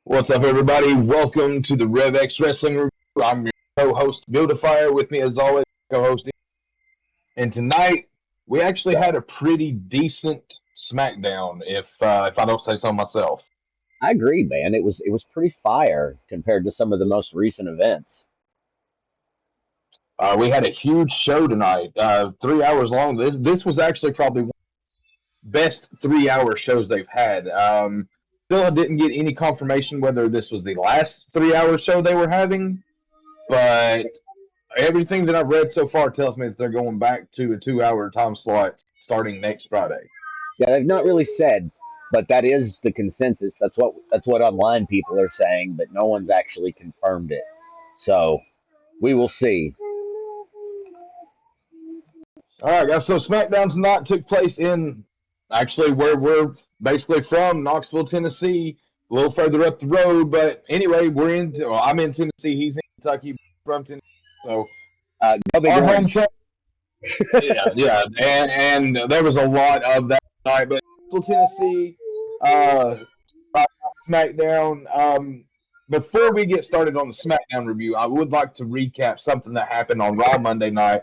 What's up, everybody? Welcome to the RevX Wrestling Review. I'm your co-host, Build-A-Fire. With me, as always, co-host. And tonight, we actually had a pretty decent Smackdown, if I don't say so myself. I agree, man. It was pretty fire compared to some of the most recent events. We had a huge show tonight, 3 hours long. This was actually probably one of the best 3 hour shows they've had. Still didn't get any confirmation whether this was the last 3 hour show they were having, but everything that I've read so far tells me that they're going back to a 2 hour time slot starting next Friday. Yeah, they've not really said, but that is the consensus. That's what online people are saying, but no one's actually confirmed it. So we will see. All right, guys. So SmackDown tonight took place in actually where we're basically from, Knoxville, Tennessee, a little further up the road. But anyway, I'm in Tennessee. He's in Kentucky, from Tennessee. So Go Big our Orange. hometown. Yeah, and there was a lot of that tonight. But Tennessee, uh, SmackDown. Before we get started on the SmackDown review, I would like to recap something that happened on Raw Monday night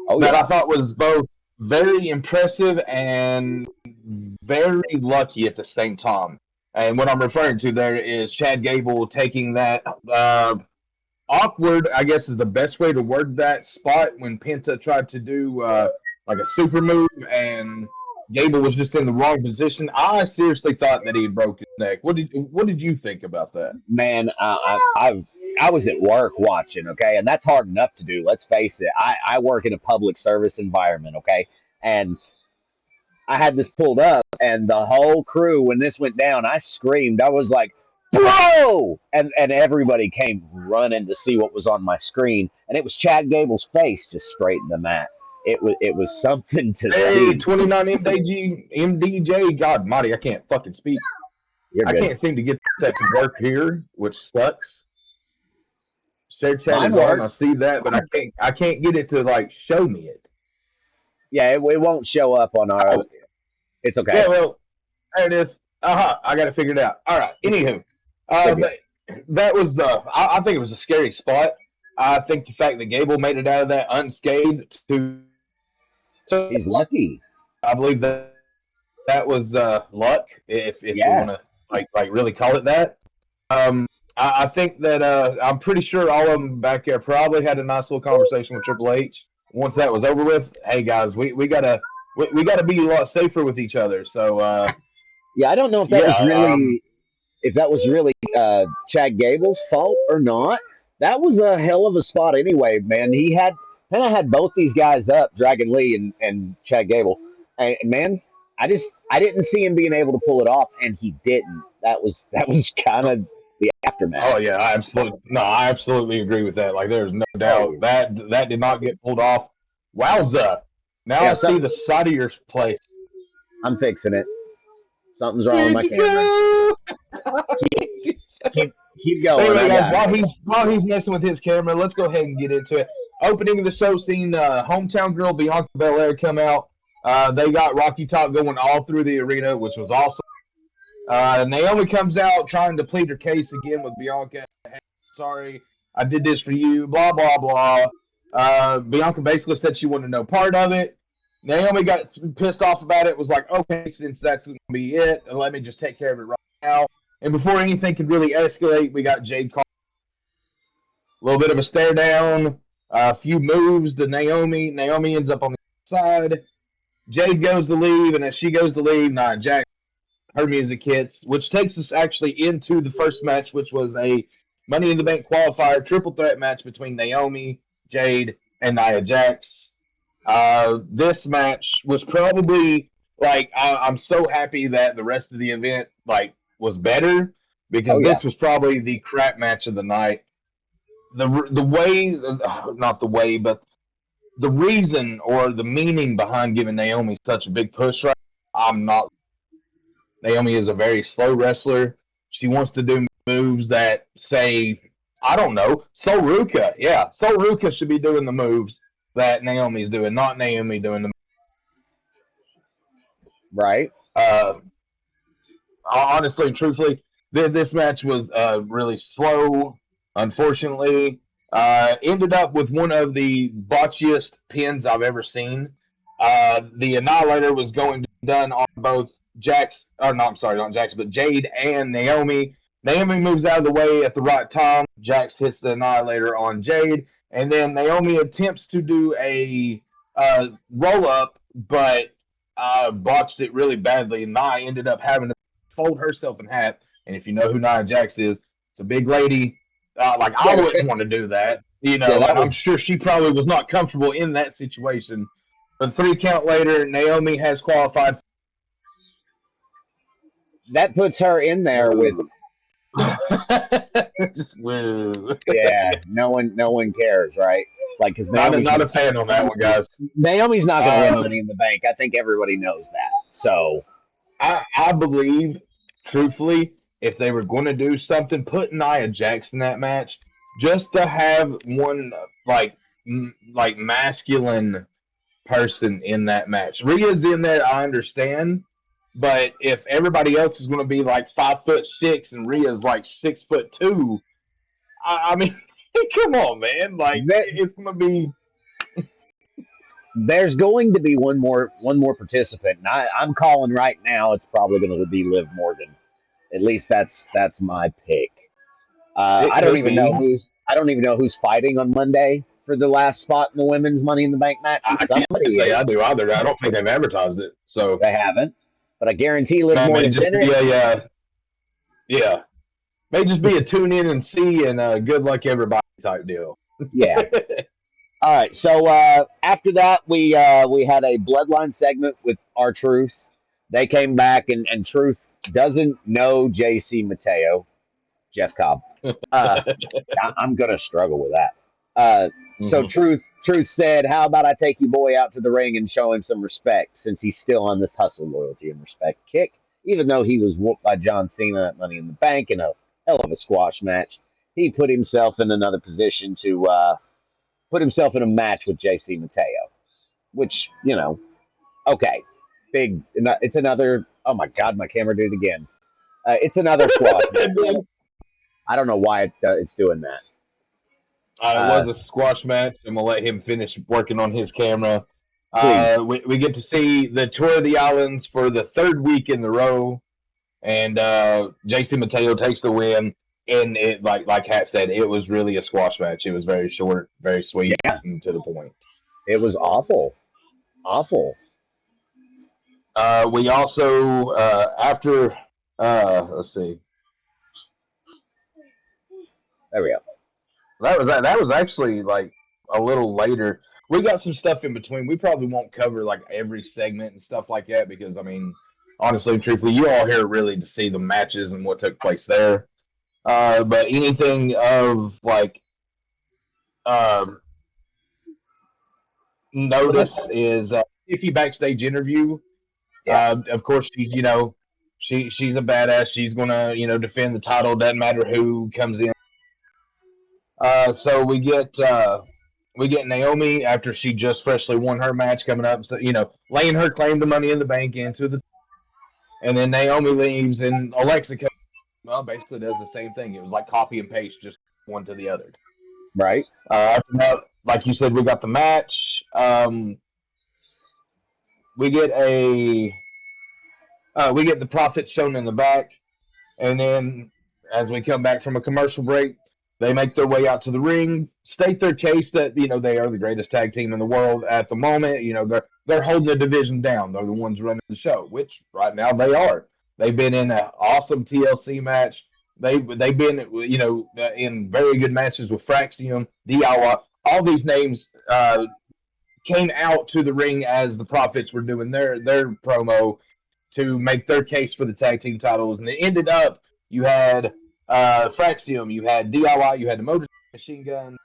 Oh that I yeah, thought was both very impressive and very lucky at the same time. And what I'm referring to there is Chad Gable taking that awkward, I guess is the best way to word that, spot when Penta tried to do like a super move and Gable was just in the wrong position. I seriously thought that he had broke his neck. What did you think about that? man. I was at work watching, okay, and that's hard enough to do. Let's face it. I work in a public service environment, okay, and I had this pulled up, and the whole crew, when this went down, I screamed. I was like, "Bro!" And everybody came running to see what was on my screen, and it was Chad Gable's face just straight in the mat. It was something to Hey, see. 29 MDJ. God, Marty, I can't fucking speak. You're I good. can't seem to get that to work here, which sucks. Share chat Mine is on. I worked. see that, but I can't get it to like show me it. Yeah, it won't show up on our. Oh, It's okay. yeah, well, there it is. I got to figure it out. All right. Anywho, You're uh, good. that, that was. I think it was a scary spot. I think the fact that Gable made it out of that unscathed to He's lucky. I believe that was luck, if we Yeah. want to like really call it that. I think that I'm pretty sure all of them back there probably had a nice little conversation with Triple H. Once that was over with, hey guys, we gotta be a lot safer with each other. So Yeah, I don't know yeah, if that was really Chad Gable's fault or not. That was a hell of a spot anyway, man. He had kind of had both these guys up, Dragon Lee and Chad Gable. And man, I didn't see him being able to pull it off, and he didn't. That was kind of the aftermath. oh yeah, I absolutely agree with that. Like there's no Oh doubt that did not get pulled off. Wowza! Now yeah, I see the side of your place. I'm fixing it. Something's wrong with Where'd my you camera. go? Keep going. Anyway, I guys, got it. while he's messing with his camera, let's go ahead and get into it. Opening of the show scene, hometown girl Bianca Belair come out. They got Rocky Top going all through the arena, which was awesome. Naomi comes out trying to plead her case again with Bianca. Hey, sorry, I did this for you. Blah blah blah. Bianca basically said she wanted no part of it. Naomi got pissed off about it. Was like, okay, since that's gonna be it, let me just take care of it right now. And before anything could really escalate, we got Jade Cargill. A little bit of a stare down, a few moves to Naomi. Naomi ends up on the side. Jade goes to leave, and as she goes to leave, Jack, her music hits, which takes us actually into the first match, which was a Money in the Bank qualifier triple threat match between Naomi, Jade, and Nia Jax. This match was probably like I'm so happy that the rest of the event like was better Oh because yeah. this was probably the crap match of the night. The way, not the way, but the reason or the meaning behind giving Naomi such a big push right now, I'm not. Naomi is a very slow wrestler. She wants to do moves that say, I don't know, Sol Ruka. Yeah, Sol Ruka should be doing the moves that Naomi's doing, not Naomi doing the. Right. Uh, honestly and truthfully, This match was really slow, unfortunately. Ended up with one of the botchiest pins I've ever seen. The Annihilator was going to be done on both Jax, or no, I'm sorry, not Jax, but Jade and Naomi. Naomi moves out of the way at the right time. Jax hits the Annihilator on Jade, and then Naomi attempts to do a roll up, but botched it really badly. And Nia ended up having to fold herself in half. And if you know who Nia Jax is, it's a big lady. Like I Yeah, wouldn't want to do that, yeah, and I'm sure she probably was not comfortable in that situation. But 3 count later, Naomi has qualified. that puts her in there with Woo. Just woo. yeah. No one cares, right? Like because Not a fan on that one, guys. Naomi's not going to win Uh, Money in the Bank. I think everybody knows that. So I believe, truthfully, if they were going to do something, put Nia Jax in that match just to have one like masculine person in that match. Rhea's in there, I understand, but if everybody else is going to be like 5'6" and Rhea's like 6'2", I mean, come on, man! Like that, it's going to be. there's going to be one more participant, and I'm calling right now. It's probably going to be Liv Morgan. At least that's my pick. It could be. I don't even know who's fighting on Monday for the last spot in the women's Money in the Bank match, but I can't somebody say I is. do either. I don't think they've advertised it, so They haven't, but I guarantee Liv that may Morgan's just in it. be a yeah, may just be a tune in and see and good luck everybody type deal. Yeah. All right. So after that, we had a bloodline segment with our Truth. They came back, and Truth doesn't know JC Mateo, Jeff Cobb. Uh, I'm gonna struggle with that. So Mm-hmm. Truth said, "How about I take you boy out to the ring and show him some respect, since he's still on this hustle, loyalty, and respect kick, even though he was whooped by John Cena at Money in the Bank in a hell of a squash match. He put himself in another position to put himself in a match with JC Mateo, which okay, big. It's another. Oh my God, my camera did it again. It's another squash match. I don't know why it's doing that. It Uh, was a squash match. I'm gonna let him finish working on his camera. please. We get to see the tour of the islands for the third week in the row, and JC Mateo takes the win. And it, like Hat said, it was really a squash match. It was very short, very sweet, Yeah, and to the point. it was awful. Awful. We also after let's see, There we go. that was actually like a little later. We got some stuff in between. We probably won't cover like every segment and stuff like that because I mean, honestly, truthfully, you all here really to see the matches and what took place there. But anything of like um, notice is Iffy backstage interview. Yeah. Of course, she's a badass. She's gonna defend the title. Doesn't matter who comes in. So we get Naomi after she just freshly won her match coming up. So laying her claim to Money in the Bank into the, and then Naomi leaves and Alexa comes. Well, basically does the same thing. It was like copy and paste, just one to the other. Right. After that, like you said, we got the match. We get we get the Prophet shown in the back. And then as we come back from a commercial break, they make their way out to the ring, state their case that they are the greatest tag team in the world at the moment. They're holding the division down. They're the ones running the show, which right now they are. They've been in an awesome TLC match. They've been in very good matches with Fraxium, DIY. All these names came out to the ring as the Profits were doing their promo to make their case for the tag team titles, and it ended up you had Fraxium, you had DIY, you had the Motor Machine Gun,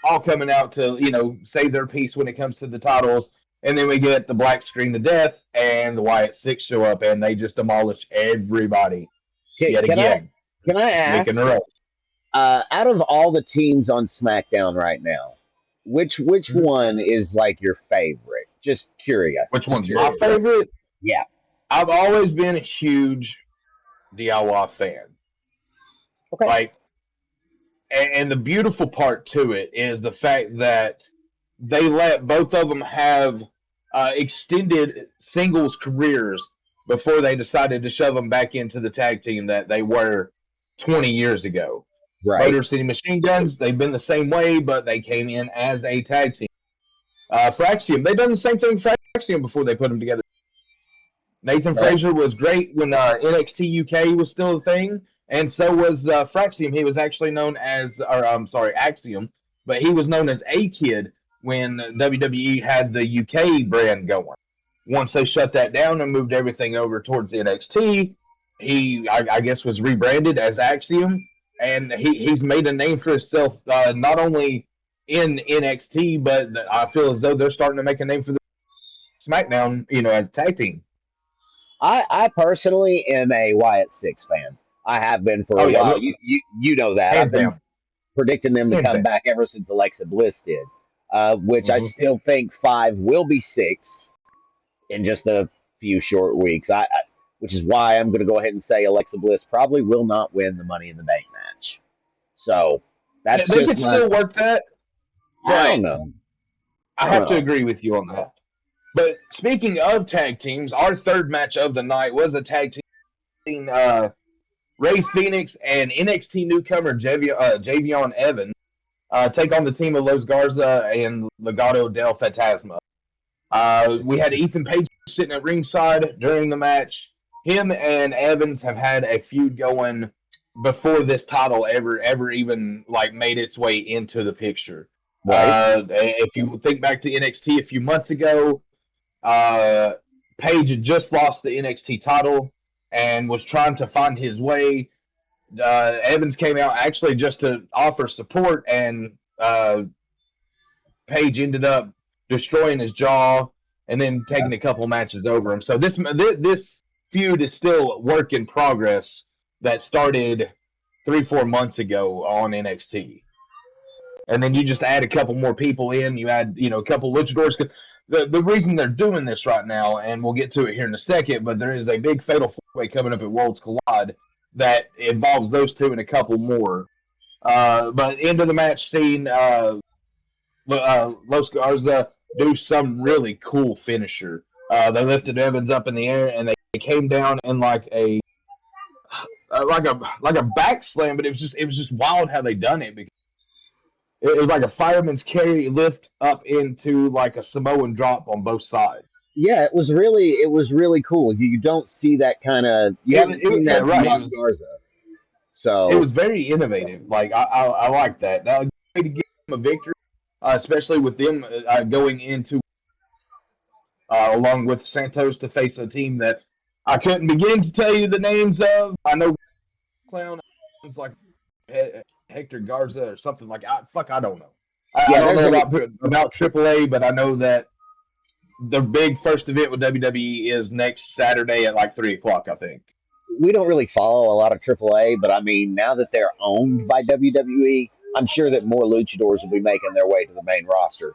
all coming out to say their piece when it comes to the titles, and then we get the Black Screen of Death and the Wyatt Six show up, and they just demolish everybody Can, yet can I again. can I Week in a ask? row. Out of all the teams on SmackDown right now, which Mhm. one is like your favorite? Just curious. Which Just one's my curious. favorite? Yeah. I've always been a huge DIY fan. Okay. Like, and the beautiful part to it is the fact that they let both of them have extended singles careers before they decided to shove them back into the tag team that they were 20 years ago. Right. Motor City Machine Guns, they've been the same way, but they came in as a tag team. Fraxium, they've done the same thing for Fraxium before they put them together. Nathan Well, Frazier was great when NXT UK was still a thing, and so was Fraxium. He was actually known as, or I'm sorry, Axiom, but he was known as A Kid when WWE had the UK brand going. Once they shut that down and moved everything over towards NXT, he, I guess, was rebranded as Axiom, and he's made a name for himself not only in NXT, but I feel as though they're starting to make a name for the SmackDown, as a tag team. I personally am a Wyatt Six fan. I have been for Oh a yeah, while. You know that. I've hands been down, predicting them to hands come down. back ever since Alexa Bliss did, which I Mm-hmm. still think five will be six in just a few short weeks. Which is why I'm going to go ahead and say Alexa Bliss probably will not win the Money in the Bank match. So that's They just could my. still work that, I but don't know. I I don't have to know. agree with you on that. But speaking of tag teams, our third match of the night was a tag team. Ray Phoenix and NXT newcomer Javion Evans take on the team of Los Garza and Legado del Fantasma. We had Ethan Page sitting at ringside during the match. Him and Evans have had a feud going before this title ever even like made its way into the picture. Right? If you think back to NXT a few months ago, uh, Page had just lost the NXT title and was trying to find his way. Evans came out actually just to offer support, and Page ended up destroying his jaw and then taking a couple matches over him. So this feud is still a work in progress that started 3-4 months ago on NXT. And then you just add a couple more people in. You add a couple luchadors. The reason they're doing this right now, and we'll get to it here in a second, but there is a big fatal four-way coming up at Worlds Collide that involves those two and a couple more. But into the match scene, Los Garza do some really cool finisher. They lifted Evans up in the air and they came down in like a back slam, but it was just wild how they done it because it was like a fireman's carry lift up into like a Samoan drop on both sides. Yeah, it was really cool. You don't see that kind of. You It, haven't was- it seen yeah, that from right. Los Garza. It So was very innovative. Like I like that. Now, to give them a victory, especially with them going into along with Santos to face a team that I couldn't begin to tell you the names of. I know clown names like Hector Garza or something like. I don't know. I yeah, don't there's know a about AAA, but I know that the big first event with WWE is next Saturday at like 3 o'clock. I think. we don't really follow a lot of AAA, but I mean, now that they're owned by WWE, I'm sure that more luchadors will be making their way to the main roster.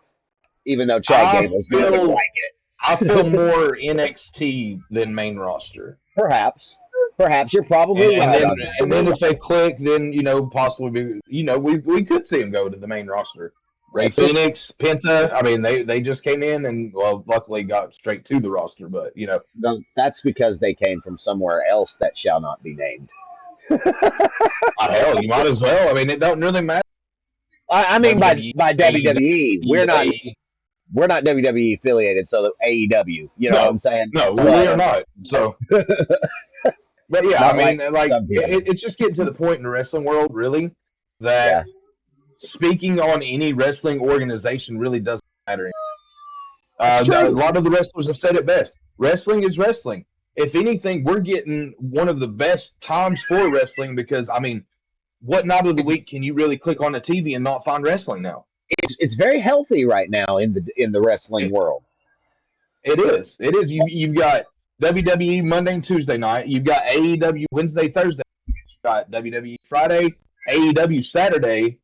Even though Chad I Gable's doesn't feel like I feel it. more NXT than main roster. Perhaps, perhaps you're And, probably and right then on that. and then if they click, then possibly we could see him go to the main roster. Ray At this, Phoenix, Penta. I mean they just came in and well luckily got straight to the roster, but no, that's because they came from somewhere else that shall not be named. hell you might as well. I mean it don't really matter. I mean, WWE, by WWE, they we're not WWE affiliated, so AEW. You know what I'm no saying? no we But are not. So but yeah, I not like mean like some people. it's just getting to the point in the wrestling world really that Yeah, speaking on any wrestling organization really doesn't matter. that's A true. lot of the wrestlers have said it best. Wrestling is wrestling. If anything, we're getting one of the best times for wrestling because, I mean, what night of the It's week can you really click on the TV and not find wrestling now? it's very healthy right now in the wrestling It, world. it is. It is. You've got WWE Monday and Tuesday night. You've got AEW Wednesday, Thursday. You've got WWE Friday, AEW Saturday.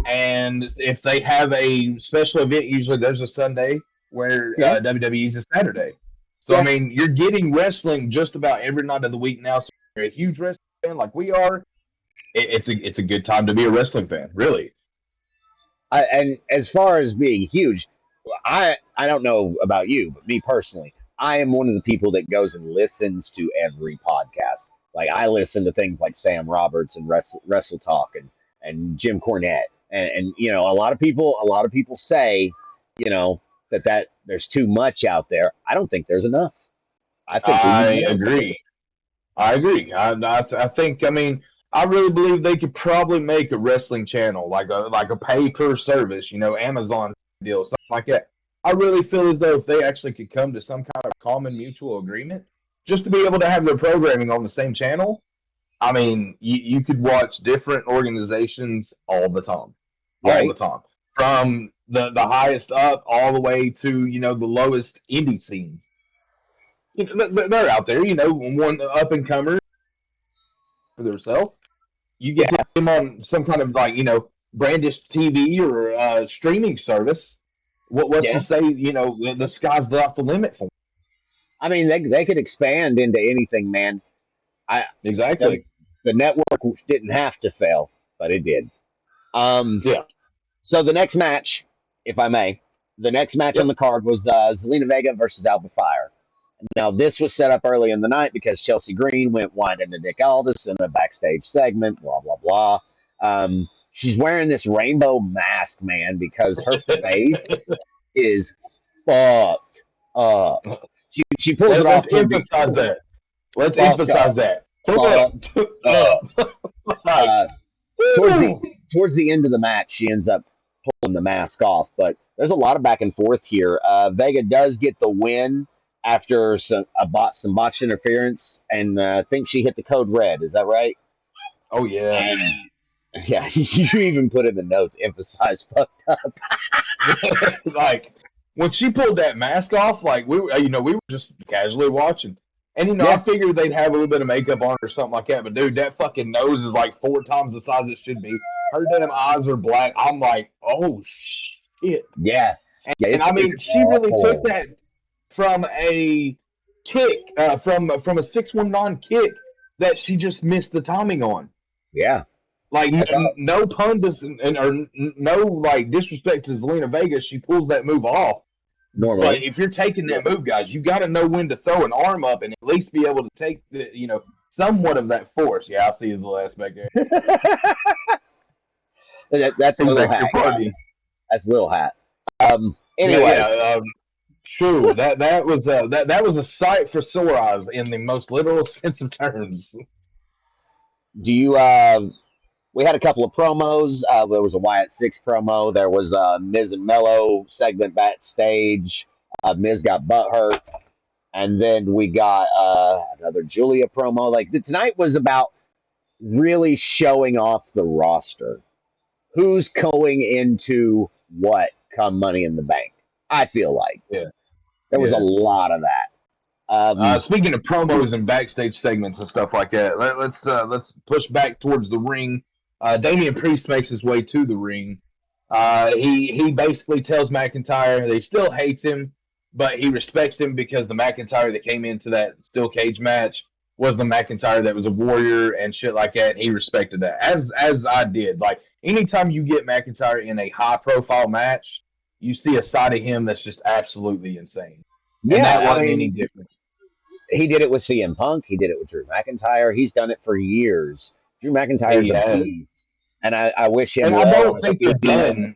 And if they have a special event, usually there's a Sunday where Yeah, WWE is a Saturday. So I yeah. mean, you're getting wrestling just about every night of the week now. So if you're a huge wrestling fan like we are, it's a good time to be a wrestling fan, really. And as far as being huge, I don't know about you, but me personally, I am one of the people that goes and listens to every podcast. Like I listen to things like Sam Roberts and Wrestle Talk and Jim Cornette, and you know a lot of people say you know that there's too much out there. I don't think there's enough. I think we need I more. agree. I agree. I think, I mean, I really believe they could probably make a wrestling channel, like a pay per service, Amazon deal, something like that. I really feel as though if they actually could come to some kind of common mutual agreement, just to be able to have their programming on the same channel, I mean, you could watch different organizations all the Right? time, from the highest up all the way to the lowest indie scene. They're out there, one up and comer for themselves. You get Yeah, them on some kind of like brandish TV or streaming service. What's to yeah. say the sky's not the limit for them? I mean, they could expand into anything, man. I the, Exactly. the network didn't have to fail, but it did. Um, Yeah. so the next match, if I may, the next match on Yep. the card was Zelina Vega versus Alba Fire. Now this was set up early in the night because Chelsea Green went winding to Nick Aldis in a backstage segment. Blah blah blah. She's wearing this rainbow mask, man, because her face is fucked up. She pulls it off Let's toward the emphasize that. Let's fucked emphasize up, that. fucked up. Up. Like, Uh, towards the woo! towards the end of the match, she ends up pulling the mask off. But there's a lot of back and forth here. Vega does get the win after some botched interference, and I think she hit the code red. Is that right? Oh yeah. And yeah, you even put in the notes, emphasize fucked up. Like when she pulled that mask off, like we were just casually watching, and I Yeah, figured they'd have a little bit of makeup on or something like that. But dude, that fucking nose is like 4 times the size it should be. Her damn eyes are black. I'm like, oh shit. yeah, yeah. And It's I it's mean, she really took awful. that from a kick, from a 619 kick that she just missed the timing on. Yeah, Like that's how. no pun or no like disrespect to Zelina Vega, she pulls that move off. But Normally. if you're taking that move, guys, you got to know when to throw an arm up and at least be able to take the somewhat of that force. Yeah, I see his little ass back there. That's He's Little back there Hat, partying. guys. That's Little Hat. Yeah, Anyway, yeah. True. That was a sight for sore eyes in the most literal sense of terms. do you we had a couple of promos. There was a Wyatt Six promo. There was a Miz and Mello segment backstage. Miz got butt hurt, and then we got another Julia promo. Like tonight was about really showing off the roster. Who's going into what come Money in the Bank? I feel like Yeah, there was a yeah. lot of that. Um, Speaking of promos and backstage segments and stuff like that, let's push back towards the ring. Damian Priest makes his way to the ring. He basically tells McIntyre that he still hates him, but he respects him because the McIntyre that came into that steel cage match was the McIntyre that was a warrior and shit like that. And he respected that, as I did. Like anytime you get McIntyre in a high profile match, you see a side of him that's just absolutely insane, and yeah, that I wasn't any mean, different. he did it with CM Punk. He did it with Drew McIntyre. He's done it for years. Drew McIntyre is He a has, beast, and I wish him and I well on don't a think they're speedy run. done.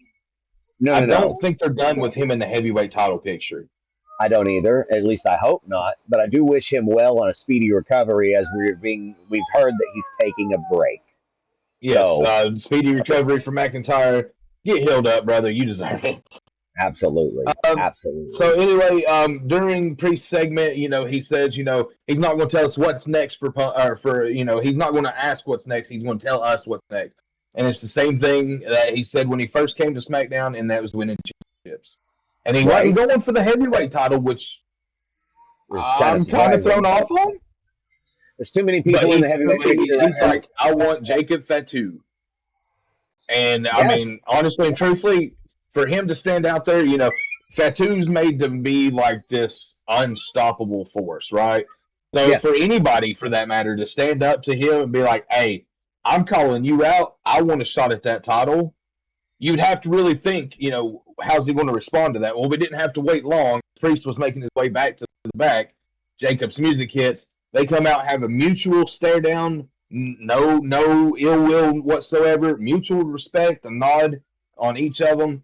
No, I no, no. don't think they're done with him in the heavyweight title picture. I don't either. At least I hope not. But I do wish him well on a speedy recovery, as we've heard that he's taking a break. Yes, So speedy recovery for McIntyre. Get healed up, brother. You deserve it. absolutely, Um, absolutely. so anyway, during Priest's segment, he says, he's not going to tell us what's next he's not going to ask what's next. He's going to tell us what's next. And it's the same thing that he said when he first came to SmackDown, and that was winning championships. And he wasn't Right? going for the heavyweight title, which It's kind of I'm kind of thrown surprising. off on. There's too many But people in the heavyweight division right he's now. like, I want Jacob Fatu. And I Yeah, mean, honestly and truthfully, for him to stand out there, Fatu's made to be like this unstoppable force, right? So yeah, for anybody, for that matter, to stand up to him and be like, "Hey, I'm calling you out. I want a shot at that title. You'd have to really think, how's he going to respond to that? Well, we didn't have to wait long. Priest was making his way back to the back. Jacob's music hits. They come out, have a mutual stare down, no ill will whatsoever, mutual respect, a nod on each of them.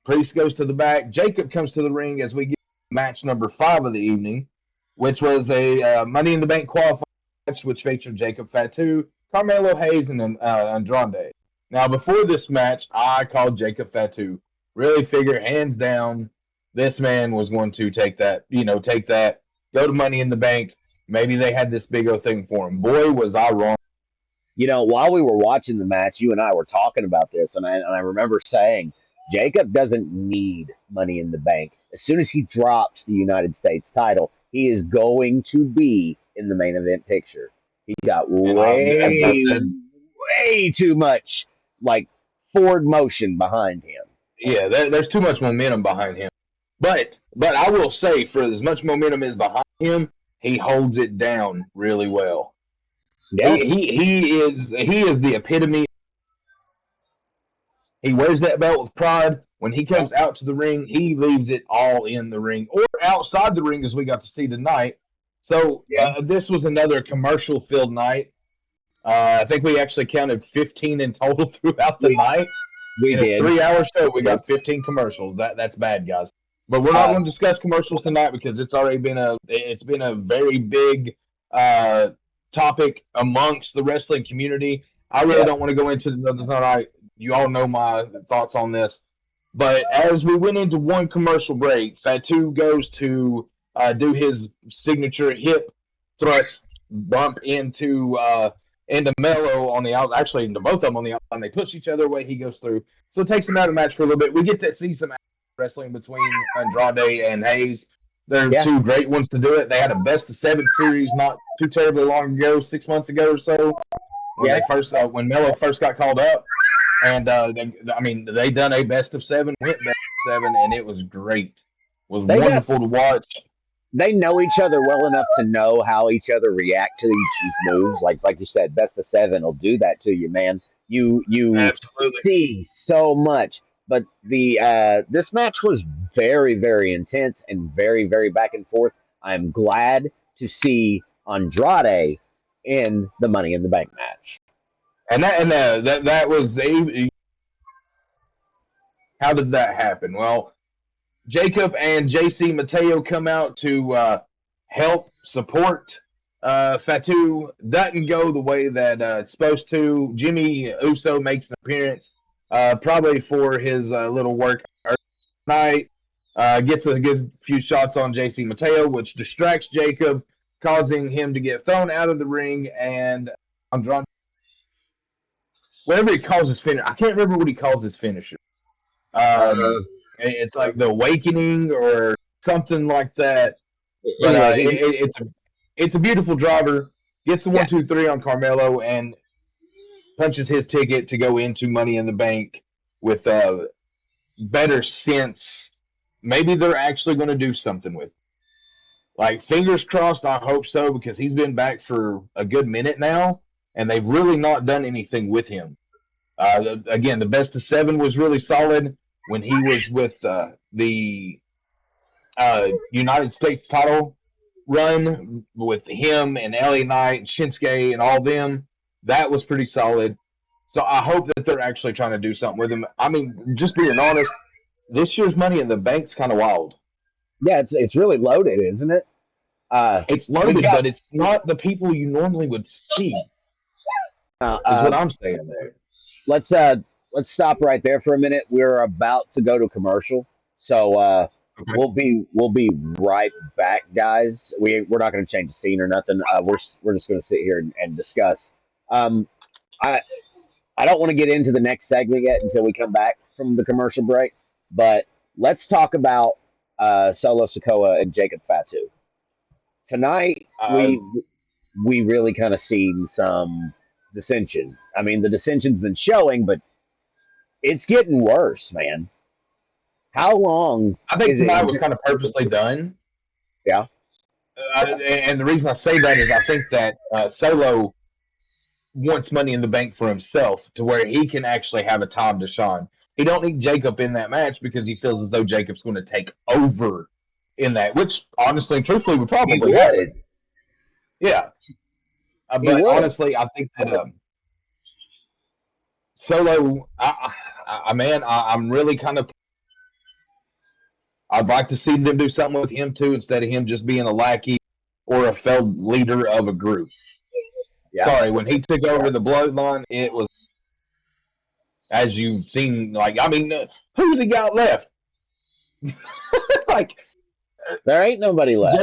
Priest goes to the back. Jacob comes to the ring as we get match number 5 of the evening, which was a Money in the Bank qualifying match, which featured Jacob Fatu, Carmelo Hayes, and Andrade. Now, before this match, I called Jacob Fatu. Really figure, hands down, this man was going to take that, go to Money in the Bank. Maybe they had this big O thing for him. Boy, was I wrong. While we were watching the match, you and I were talking about this, and I remember saying Jacob doesn't need Money in the Bank. As soon as he drops the United States title, he is going to be in the main event picture. He's got And as I way, said, way too much like forward motion behind him. yeah, there's too much momentum behind him. But I will say, for as much momentum is behind him, he holds it down really well. Yeah, He is the epitome. He wears that belt with pride. When he comes out to the ring, he leaves it all in the ring or outside the ring, as we got to see tonight. So yeah, this was another commercial-filled night. I think we actually counted 15 in total throughout the night. we In a did. 3-hour show, we got 15 commercials. That's bad, guys. But we're not Uh, going to discuss commercials tonight because it's been a very big uh, topic amongst the wrestling community. I really yes, don't want to go into the tonight. You all know my thoughts on this. But as we went into one commercial break, Fatu goes to do his signature hip thrust bump into Mello on the out. Actually, into both of them on the outside. They push each other away. He goes through. So it takes him out of the match for a little bit. We get to see some wrestling between Andrade and Hayes. They're yeah, two great ones to do it. They had a best of 7 series not too terribly long ago, 6 months ago or so, when yeah. they first when Mello first got called up. And they done a best of 7, went best of 7, and it was great. It was They got wonderful to watch. they know each other well enough to know how each other react to each moves. Like you said, best of 7 will do that to you, man. You Absolutely. see so much, but the this match was very very intense and very very back and forth. I'm glad to see Andrade in the Money in the Bank match. And that was how did that happen? Well, Jacob and JC Mateo come out to help support Fatu. Doesn't go the way that it's supposed to. Jimmy Uso makes an appearance, probably for his little work night. Gets a good few shots on JC Mateo, which distracts Jacob, causing him to get thrown out of the ring. And Andrade, whatever he calls his finisher, I can't remember what he calls his finisher. Uh, It's like the awakening or something like that. But anyway, it's a beautiful driver. Gets the yeah, 1-2-3 on Carmelo and punches his ticket to go into Money in the Bank with better sense. Maybe they're actually going to do something with it. Like, fingers crossed, I hope so, because he's been back for a good minute now, and they've really not done anything with him. Again, the best of 7 was really solid when he was with the United States title run with him and LA Knight, Shinsuke, and all them. That was pretty solid. So I hope that they're actually trying to do something with him. I mean, just being honest, this year's Money in the Bank's kind of wild. yeah. It's really loaded, isn't it? It's We've loaded, got but it's not the people you normally would see, uh, is uh, what I'm saying there. let's uh let's stop right there for a minute. We're about to go to commercial, so Okay. we'll be right back, guys. We're not going to change the scene or nothing. We're just going to sit here and discuss. Um, I I don't want to get into the next segment yet until we come back from the commercial break, but let's talk about Solo Sokoa and Jacob Fatu tonight. Uh, We really kind of seen some dissension. I mean, the dissension's been showing, but it's getting worse, man. How long I think is it? tonight was kind of purposely done. Yeah, And the reason I say that is I think that Solo wants Money in the Bank for himself to where he can actually have a time to shine. He don't need Jacob in that match because he feels as though Jacob's going to take over in that, which honestly and truthfully would He probably happen. would. Yeah, He but would. honestly, I think that Solo, I'm really kind of. I'd like to see them do something with him too, instead of him just being a lackey or a failed leader of a group. Yeah. Sorry, when he took over the Bloodline, it was, as you've seen. Who's he got left? Like There ain't nobody left.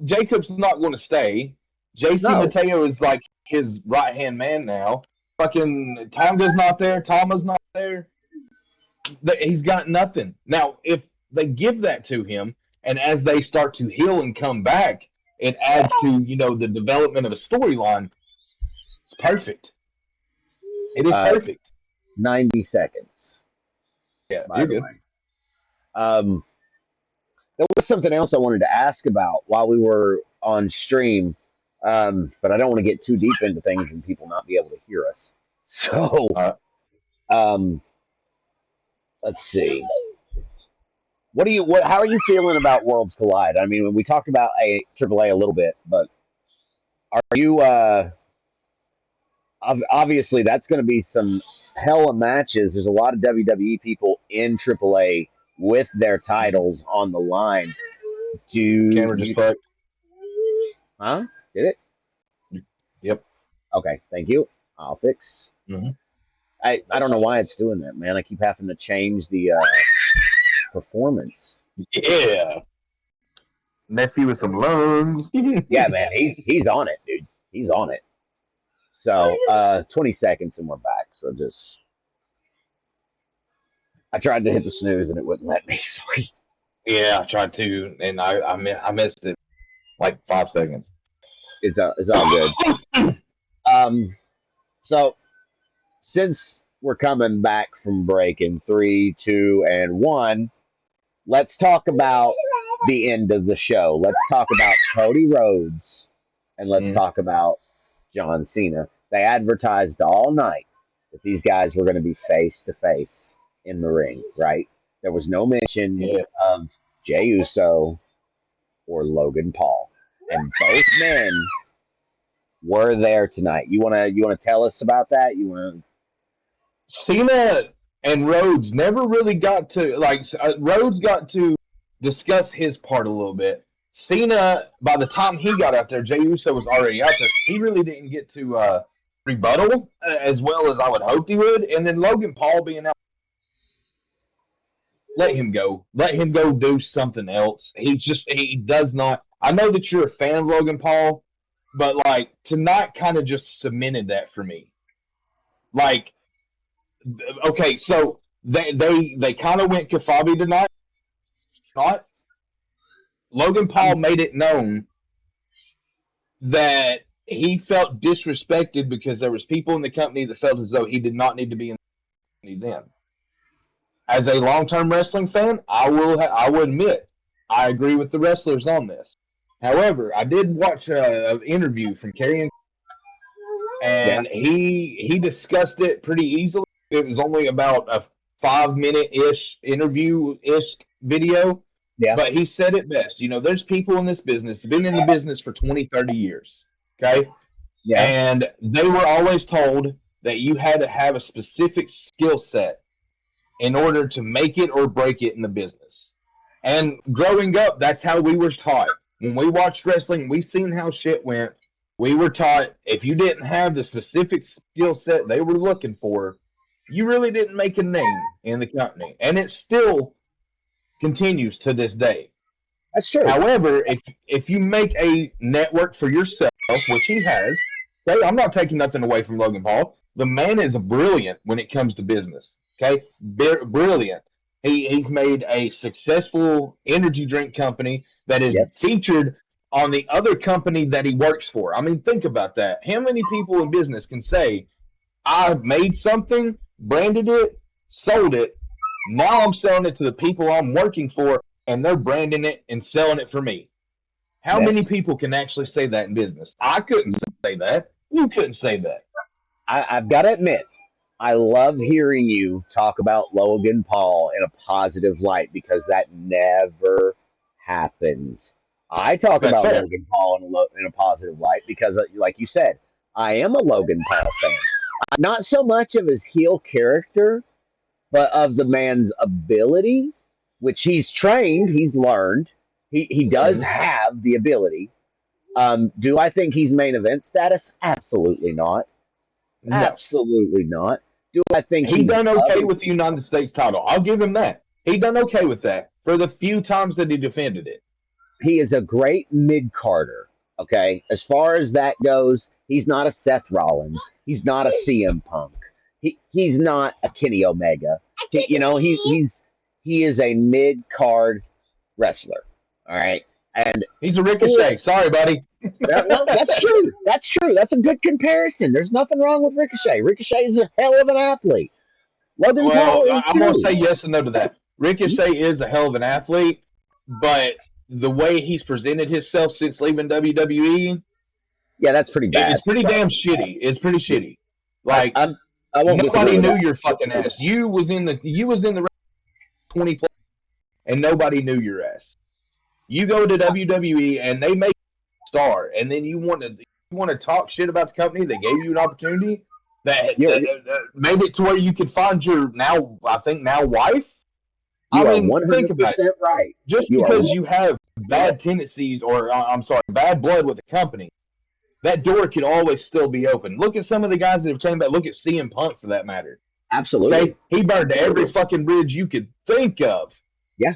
Jacob's not going to stay. JC No. Mateo is like his right hand man now. Fucking Tonga's not there. Tama's not there. He's got nothing. Now, if they give that to him, and as they start to heal and come back, it adds to the development of a storyline. It's perfect. It is perfect. 90 seconds. Yeah, By you're the good. way. There was something else I wanted to ask about while we were on stream, but I don't want to get too deep into things and people not be able to hear us. So, um, let's see. How are you feeling about Worlds Collide? I mean, when we talked about AAA a little bit, but are you obviously that's going to be some hella matches. There's a lot of WWE people in AAA with their titles on the line. Do Camera just you? fucked. Huh? Did it? Yep. Okay, thank you. I'll fix. Mm-hmm. I don't know why it's doing that, man. I keep having to change the performance. Yeah. Nephew with some lungs. Yeah, man, he's on it, dude. He's on it. So 20 seconds and we're back. So I tried to hit the snooze and it wouldn't let me. Sorry. Yeah, I tried to, and I missed it like 5 seconds. It's all good. So since we're coming back from break in 3, 2, and 1, let's talk about the end of the show. Let's talk about Cody Rhodes and let's talk about John Cena. They advertised all night that these guys were going to be face to face in the ring, right? There was no mention of Jey Uso or Logan Paul, and both men were there tonight. You wanna tell us about that? You wanna? Cena and Rhodes never really got to Rhodes got to discuss his part a little bit. Cena, by the time he got out there, Jey Uso was already out there. He really didn't get to rebuttal as well as I would hope he would. And then Logan Paul being out, let him go. Let him go do something else. He does not. I know that you're a fan of Logan Paul, but tonight kind of just cemented that for me. Okay, so they kind of went Kafabi tonight. Not Logan Paul made it known that he felt disrespected because there was people in the company that felt as though he did not need to be in the he's in. As a long-term wrestling fan, I will admit I agree with the wrestlers on this. However, I did watch an interview from Karrion, and he discussed it pretty easily. It was only about a 5-minute-ish interview-ish video. Yeah. But he said it best. There's people in this business, been in the business for 20, 30 years. Okay? Yeah. And they were always told that you had to have a specific skill set in order to make it or break it in the business. And growing up, that's how we were taught. When we watched wrestling, we seen how shit went. We were taught if you didn't have the specific skill set they were looking for, you really didn't make a name in the company. And it still continues to this day. That's true. However, if you make a network for yourself, which he has, okay, I'm not taking nothing away from Logan Paul. The man is brilliant when it comes to business. Okay, brilliant. He's made a successful energy drink company that is featured on the other company that he works for. I mean, think about that. How many people in business can say, I made something, branded it, sold it, now I'm selling it to the people I'm working for, and they're branding it and selling it for me? How many people can actually say that in business? I couldn't say that. You couldn't say that. I've got to admit, I love hearing you talk about Logan Paul in a positive light because that never happens. I talk That's about fair. Logan Paul in a positive light because, like you said, I am a Logan Paul fan. Not so much of his heel character, but of the man's ability, which he's trained, he's learned. He does Hmm. have the ability. Do I think he's main event status? Absolutely not. No, Absolutely not. Do I think he he's done above okay it? with the United States title. I'll give him that. He done okay with that for the few times that he defended it. He is a great mid carder. Okay, as far as that goes, he's not a Seth Rollins. He's not a CM Punk. He's not a Kenny Omega. He is a mid card wrestler. All right, and He's a for Ricochet. Sorry, buddy. no, that's true. That's true. That's a good comparison. There's nothing wrong with Ricochet. Ricochet is a hell of an athlete. Logan Paul Well, is I'm going to too. say yes and no to that. Ricochet is a hell of an athlete, but the way he's presented himself since leaving WWE, Yeah, that's pretty it's bad. pretty damn shitty. It's pretty shitty. I, Like I'm, I won't disagree nobody with knew that. your fucking ass. You was in the 20 plus, and nobody knew your ass. You go to WWE and they make you a star, and then you want to talk shit about the company that gave you an opportunity You're that made it to where you could find your now I think now wife. I you are mean, think about it. 100% right. Just You are because you have bad tendencies or I'm sorry, bad blood with the company, that door could always still be open. Look at some of the guys that have came back. Look at CM Punk for that matter. absolutely. Okay, he burned every fucking bridge you could think of. Yeah,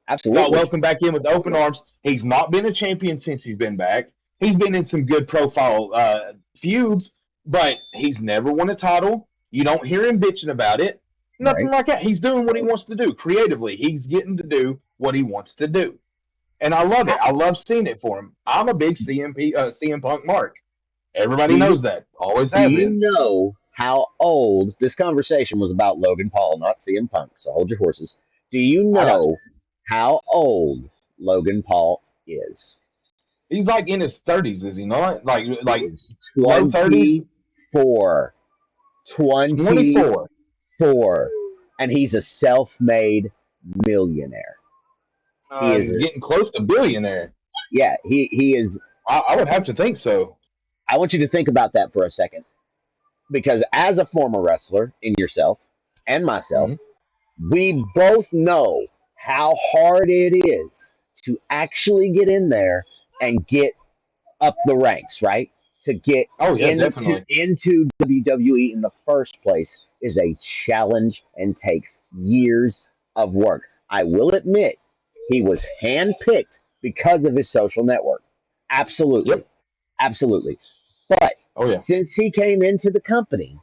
Got absolutely. welcomed back in with open arms. He's not been a champion since he's been back. He's been in some good profile feuds, but he's never won a title. You don't hear him bitching about it. Nothing Right. like that. He's doing what he wants to do creatively. He's getting to do what he wants to do, and I love it. How, I love seeing it for him. I'm a big CM Punk mark. Everybody do you knows that. Always do have you been. know how old this conversation was about Logan Paul, not CM Punk? So hold your horses. Do you I got you. know how old Logan Paul is? He's like in his 30s, is he not? He Like is low 30s, 24. 24. 24. And he's a self-made millionaire. He is a, Getting close to billionaire. yeah, he is. I would have to think so. I want you to think about that for a second because as a former wrestler in yourself and myself, Mm-hmm. we both know how hard it is to actually get in there and get up the ranks, right? To get Oh yeah, into definitely. WWE in the first place is a challenge and takes years of work. I will admit he was handpicked because of his social network. Absolutely. Yep. Absolutely. But Oh yeah. since he came into the company,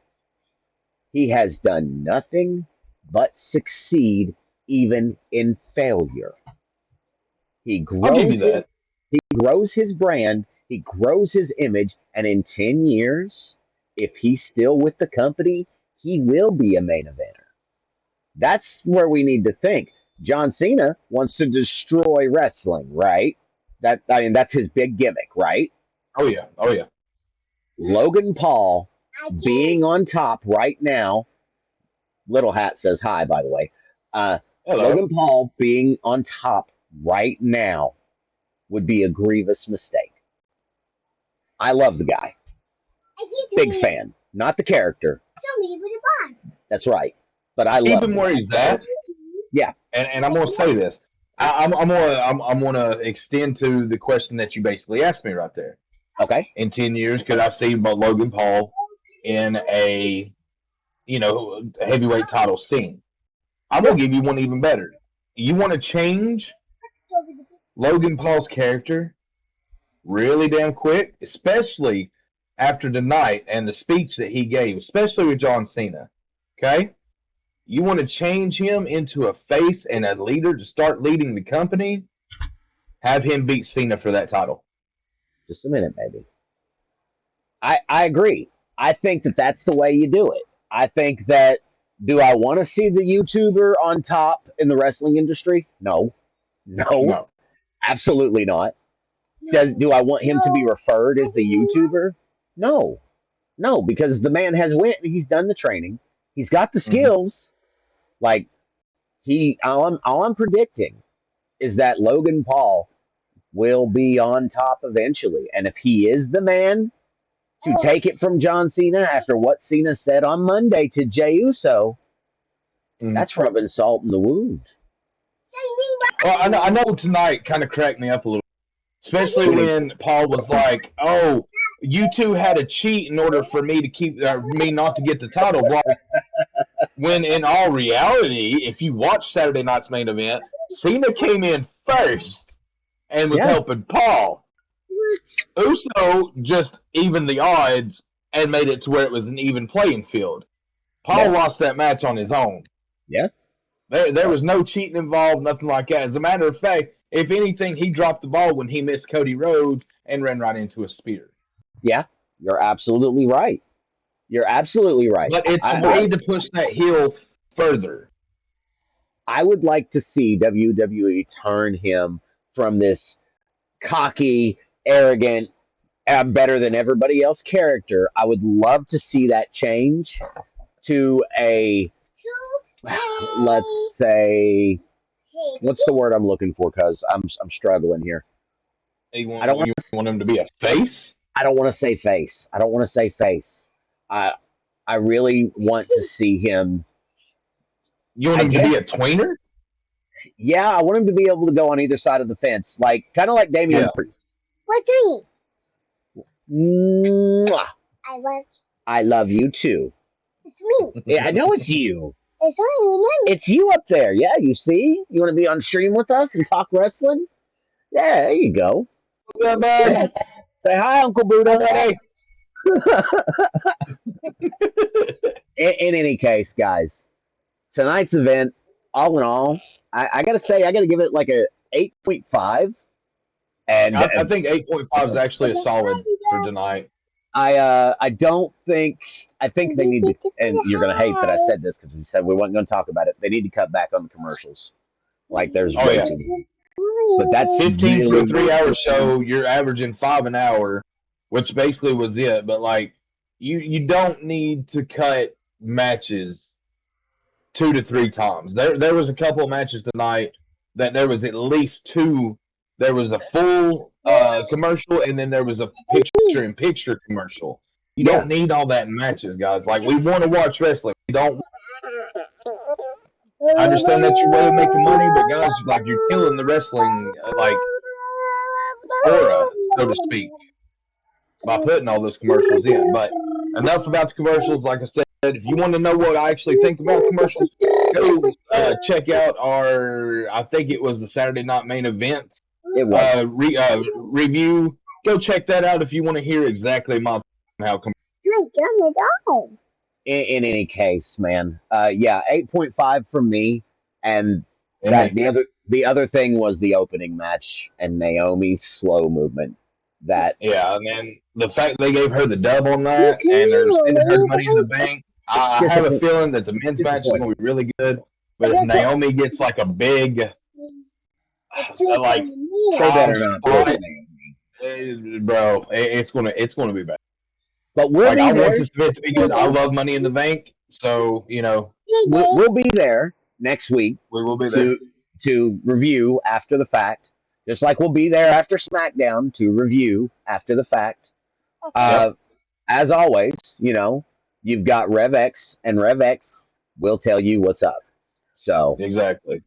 he has done nothing but succeed even in failure. He I'll give grows you his that. he grows his brand, he grows his image, and in 10 years, if he's still with the company, he will be a main eventer. That's where we need to think. John Cena wants to destroy wrestling, right? That's his big gimmick, right? Oh yeah. Oh yeah. Logan Paul being on top right now. Little Hat says hi, by the way. Hello. Logan Paul being on top right now would be a grievous mistake. I love the guy. Big fan. Not the character. That's right. But I Keep love him the where guy. he's at, Yeah. and I'm gonna say this. I'm gonna extend to the question that you basically asked me right there. Okay. In 10 years, could I see Logan Paul in a heavyweight title scene? I'm Yeah. gonna give you one even better. You want to change Logan Paul's character really damn quick, especially after tonight and the speech that he gave, especially with John Cena. Okay? You want to change him into a face and a leader to start leading the company, have him beat Cena for that title. Just a minute, baby. I agree. I think that that's the way you do it. I think that. Do I want to see the YouTuber on top in the wrestling industry? No. No. No. Absolutely not. Do I want him to be referred as the YouTuber? No. No, because the man has went. He's done the training. He's got the Hmm. skills. Like all I'm predicting is that Logan Paul will be on top eventually, and if he is the man to take it from John Cena after what Cena said on Monday to Jey Uso, Hmm. that's rubbing salt in the wound. Well, I know tonight kind of cracked me up a little, especially What do you- when Paul was like, "Oh, you two had to cheat in order for me to keep me not to get the title." Blah. When in all reality, if you watch Saturday night's main event, Cena came in first and was yeah, helping Paul. Uso just evened the odds and made it to where it was an even playing field. Paul yeah, lost that match on his own. yeah, There was no cheating involved, nothing like that. As a matter of fact, if anything, he dropped the ball when he missed Cody Rhodes and ran right into a spear. yeah. You're absolutely right. You're absolutely right. But it's a I, way I to push that heel further. I would like to see WWE turn him from this cocky, arrogant, I'm better than everybody else character. I would love to see that change to a, let's say, what's the word I'm looking for? Because I'm struggling here. I don't want You want him to be a face? I don't want to say face. I don't want to say face. I I really want to see him. You want I him to be a guess, tweener? yeah, I want him to be able to go on either side of the fence, like kind of like Damian Yeah. Priest. Mwah. I love you too. Yeah, I know it's you. It's you up there. Yeah, you see? You want to be on stream with us and talk wrestling? Yeah, there you go. What's up, Say, bud? say hi, Uncle Hi, Buddha. buddy. In any case, guys, tonight's event, all in all, I gotta say, I gotta give it like a 8.5. And I think 8.5 is actually a solid for tonight. I don't think I think they need to. And you're gonna hate that I said this because we said we weren't gonna talk about it. They need to cut back on the commercials. Like there's Oh, way yeah. too many. But that's 15 for a really 3 hour show, you're averaging 5 an hour, which basically was it. But like, you don't need to cut matches 2 to 3 times. There was a couple of matches tonight that there was at least two. There was a full commercial, and then there was a picture in picture commercial. You yeah. don't need all that in matches, guys. Like, we want to watch wrestling. We don't. I understand that's your way of making money, but guys, like, you're killing the wrestling like aura, so to speak, by putting all those commercials in. But enough about the commercials. Like I said, if you want to know what I actually think about commercials, go check out our, I think it was the Saturday Night Main Event It was. review. Go check that out if you want to hear exactly my how In any case, man. Yeah, 8.5 from me. And that and the other thing was the opening match and Naomi's slow movement. That yeah, and then the fact they gave her the dub on that, and they're sending her the Money in the Bank. I have a disappoint, feeling that the men's match is going disappointing. to be really good. But if Naomi gets like a big, like They time better not push spot, Naomi. bro, it's gonna be bad. But we'll Like, be I want there. this event to be good. I love Money in the Bank, so We'll be there next week we will be there. to review after the fact. Just like we'll be there after SmackDown to review after the fact. Yep, Uh, as always, you've got RevX, and RevX will tell you what's up. So, exactly.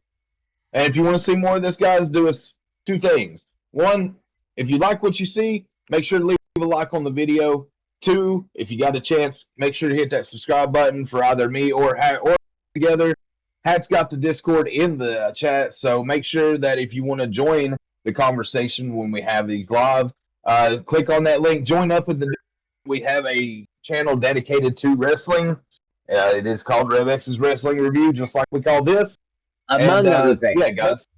And if you want to see more of this, guys, do us two things. One, if you like what you see, make sure to leave a like on the video. Two, if you got a chance, make sure to hit that subscribe button for either me or Hat or together. Hat's got the Discord in the chat, so make sure that if you want to join the conversation when we have these live, click on that link. Join up with the. We have a channel dedicated to wrestling. It is called RevX's Wrestling Review, just like we call this. And among other yeah, things, guys.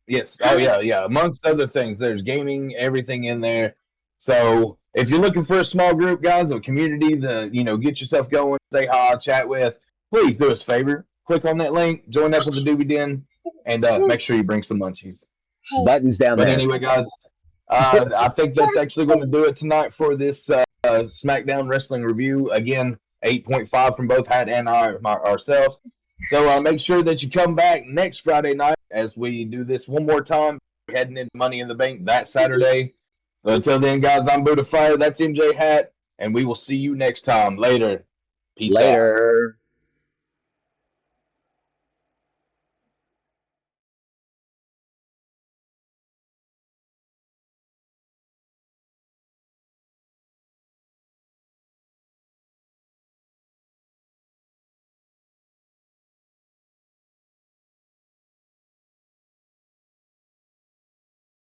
Yes. Oh, yeah, yeah. Amongst other things, there's gaming, everything in there. So if you're looking for a small group, guys, a community to get yourself going, say hi, chat with, please do us a favor. Click on that link, join up with the Doobie Den, and make sure you bring some munchies. buttons down But there. anyway, guys, I think that's actually going to do it tonight for this Smackdown Wrestling Review. Again, 8.5 from both Hat and ourselves. So make sure that you come back next Friday night as we do this one more time. We're heading into Money in the Bank that Saturday. So until then, guys, I'm Buddha Fire. That's MJ Hat, and we will see you next time. Later. Peace out. Later.